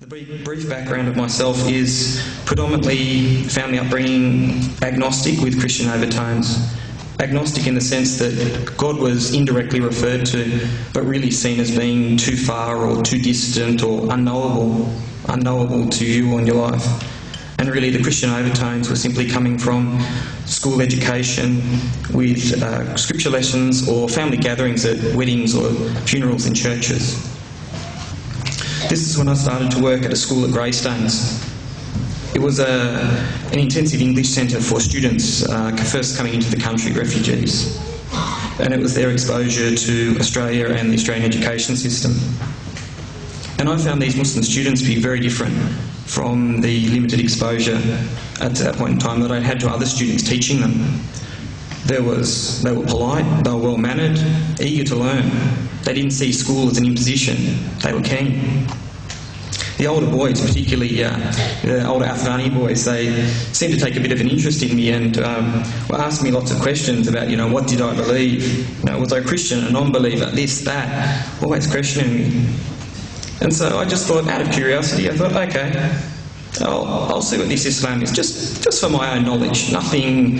The brief background of myself is predominantly family upbringing, agnostic with Christian overtones. Agnostic in the sense that God was indirectly referred to, but really seen as being too far or too distant or unknowable to you or in your life. And really the Christian overtones were simply coming from school education with scripture lessons or family gatherings at weddings or funerals in churches. This is when I started to work at a school at Greystones. It was an intensive English centre for students first coming into the country, refugees. And it was their exposure to Australia and the Australian education system. And I found these Muslim students to be very different from the limited exposure at that point in time that I'd had to other students teaching them. They were polite, they were well-mannered, eager to learn. They didn't see school as an imposition, they were keen. The older boys, particularly the older Afghani boys, they seemed to take a bit of an interest in me and were asking me lots of questions about, what did I believe? Was I a Christian, a non-believer, this, that, always questioning me. And so I just thought, out of curiosity, I thought, okay, I'll see what this Islam is, just for my own knowledge, nothing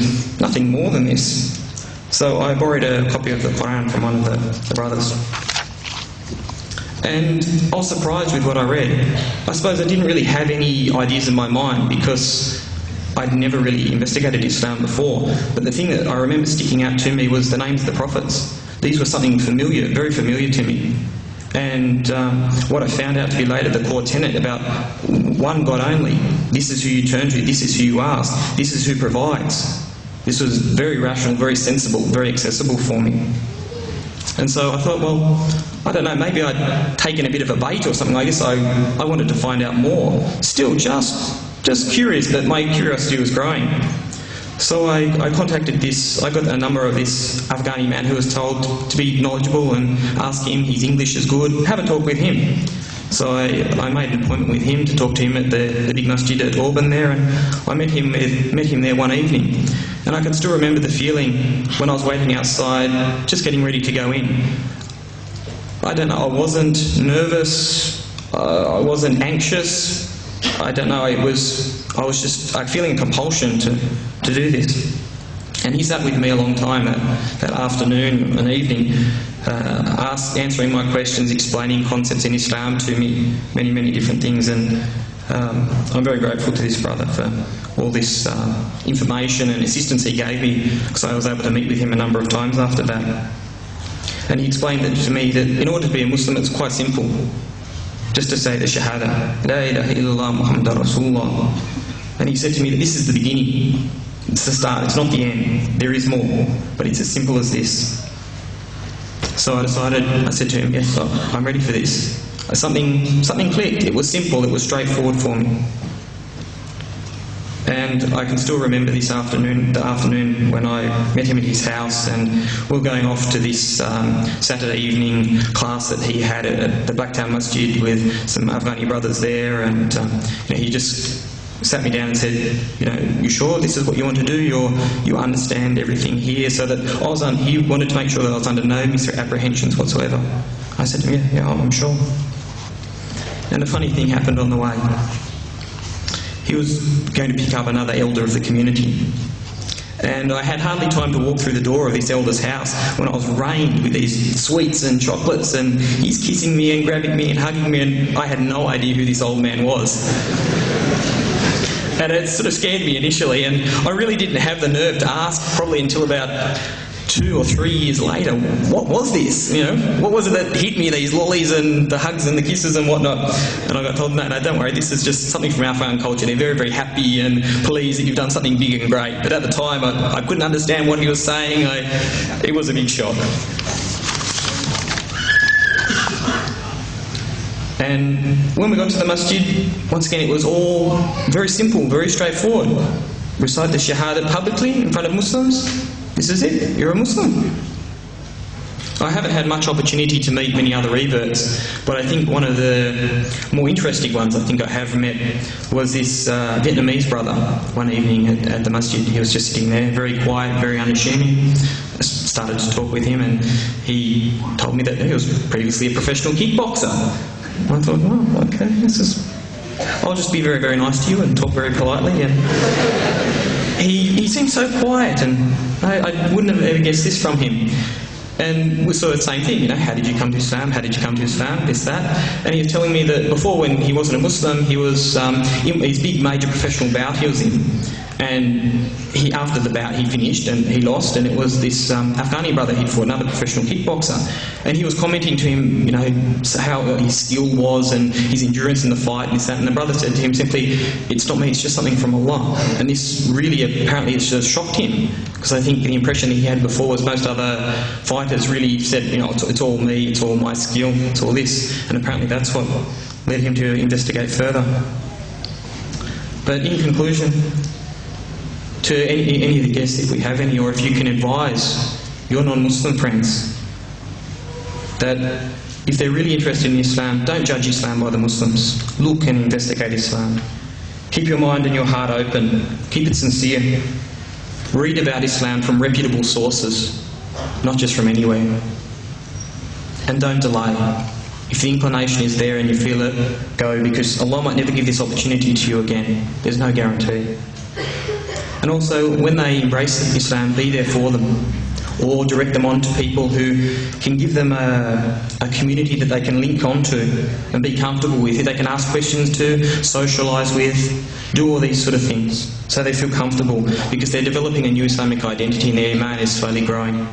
more than this. So I borrowed a copy of the Quran from one of the brothers. And I was surprised with what I read. I suppose I didn't really have any ideas in my mind because I'd never really investigated Islam before. But the thing that I remember sticking out to me was the names of the prophets. These were something familiar, very familiar to me. And what I found out to be later, the core tenet about one God only. This is who you turn to, this is who you ask, this is who provides. This was very rational, very sensible, very accessible for me. And so I thought, well, I don't know, maybe I'd taken a bit of a bait or something. I guess I wanted to find out more. Still just curious, but my curiosity was growing. So I contacted I got a number of this Afghani man who was told to be knowledgeable and ask him, his English is good, have a talk with him. So I made an appointment with him to talk to him at the big masjid at Auburn there, and I met him there one evening. And I can still remember the feeling when I was waiting outside, just getting ready to go in. I don't know, I wasn't nervous, I wasn't anxious, I don't know, I was just feeling a compulsion to do this. And he sat with me a long time that afternoon and evening, answering my questions, explaining concepts in Islam to me, many different things. And I'm very grateful to this brother for all this information and assistance he gave me, because I was able to meet with him a number of times after that. And he explained to me that in order to be a Muslim, it's quite simple. Just to say the Shahada, La ilaha illallah Muhammadan Rasulullah. And he said to me that this is the beginning. It's the start, it's not the end. There is more, but it's as simple as this. So I said to him, yes, I'm ready for this. Something clicked. It was simple, it was straightforward for me. And I can still remember the afternoon when I met him at his house, and we were going off to this Saturday evening class that he had at the Blacktown Masjid with some Afghani brothers there, and he just sat me down and said, you sure this is what you want to do? You understand everything here? So that he wanted to make sure that I was under no misapprehensions whatsoever. I said to him, yeah, I'm sure. And a funny thing happened on the way. He was going to pick up another elder of the community. And I had hardly time to walk through the door of this elder's house when I was rained with these sweets and chocolates, and he's kissing me and grabbing me and hugging me, and I had no idea who this old man was. And it sort of scared me initially, and I really didn't have the nerve to ask probably until about 2 or 3 years later, what was this? What was it that hit me, these lollies and the hugs and the kisses and whatnot? And I got told, no, don't worry, this is just something from our Afghan culture. They're very, very happy and pleased that you've done something big and great. But at the time, I couldn't understand what he was saying. It was a big shock. And when we got to the masjid, once again, it was all very simple, very straightforward. Recite the Shahada publicly in front of Muslims. This is it, you're a Muslim. I haven't had much opportunity to meet many other reverts, but I think one of the more interesting ones I think I have met was this Vietnamese brother one evening at the masjid. He was just sitting there, very quiet, very unassuming. I started to talk with him, and he told me that he was previously a professional kickboxer. I thought, oh, okay, this is I'll just be very, very nice to you and talk very politely. And he seemed so quiet, and I wouldn't have ever guessed this from him. And we sort of the same thing, how did you come to Islam? How did you come to Islam? This, that. And he was telling me that before, when he wasn't a Muslim, he was in his big major professional bout he was in. And after the bout, he finished and he lost, and it was this Afghani brother he'd fought, another professional kickboxer. And he was commenting to him, how his skill was and his endurance in the fight and this, that. And the brother said to him simply, "It's not me, it's just something from Allah." And this really, apparently, it just shocked him, because I think the impression that he had before was most other fighters really said, it's all me, it's all my skill, it's all this. And apparently that's what led him to investigate further. But in conclusion, to any of the guests, if we have any, or if you can advise your non-Muslim friends that if they're really interested in Islam, don't judge Islam by the Muslims. Look and investigate Islam. Keep your mind and your heart open. Keep it sincere. Read about Islam from reputable sources, not just from anywhere. And don't delay. If the inclination is there and you feel it, go, because Allah might never give this opportunity to you again. There's no guarantee. And also, when they embrace Islam, be there for them, or direct them on to people who can give them a community that they can link on to and be comfortable with, who they can ask questions to, socialise with, do all these sort of things so they feel comfortable, because they're developing a new Islamic identity and their iman is slowly growing.